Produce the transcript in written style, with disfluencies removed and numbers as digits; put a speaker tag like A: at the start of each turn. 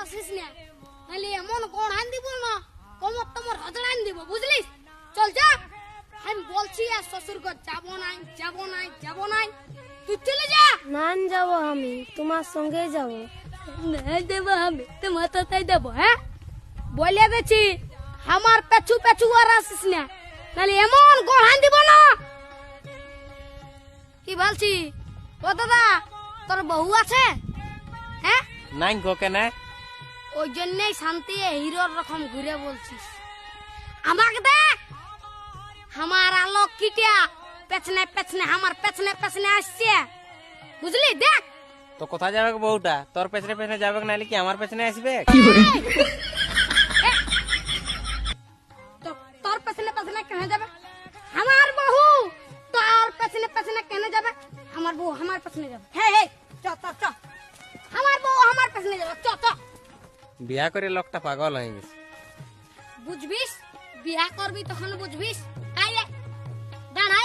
A: আসিস না, নাহলে এমন কোন আন দিব না কমর তোমার হজড় আন দিব, বুঝলিস? চল যা, আমি বলছি আর শ্বশুর ঘর যাবো নাই যাবো নাই যাবো নাই, তুই চলে যা।
B: না যাব, আমি তোমার সঙ্গে যাব।
A: না দেবো, আমি তোমার তাই দেবো। হ্যাঁ বলে গেছি, আমার পেছু পেছু আর আসিস না, নাহলে এমন গড়ান দিব না। কি বলছি? ও দাদা, তোর বউ আছে? হ্যাঁ
C: নাই গো কেন?
A: ওই জন্যই শান্তি হিরোর রকম ঘুরে বলছিস। আমাকে দেখ, আমার আলোক কিটিয়া পেছনে পেছনে আমার পেছনে পেছনে আসছে, বুঝলি? দেখ
C: তো কোথায় যাবে গো বউটা? তোর পেছনে পেছনে যাবে নাহলে কি আমার পেছনে আসবে?
A: তোর পেছনে পেছনে কেন যাবে? আমার বউ তোর পেছনে পেছনে কেন যাবে? আমার বউ আমার পেছনে যাবে। হে হে, চ চ চ, আমার বউ আমার পেছনে যাবে, চ চ।
C: বিয়া করে লোকটা পাগল হয়ে গেছে।
A: বুঝবিস, বিয়া করবি তখন বুঝবিস।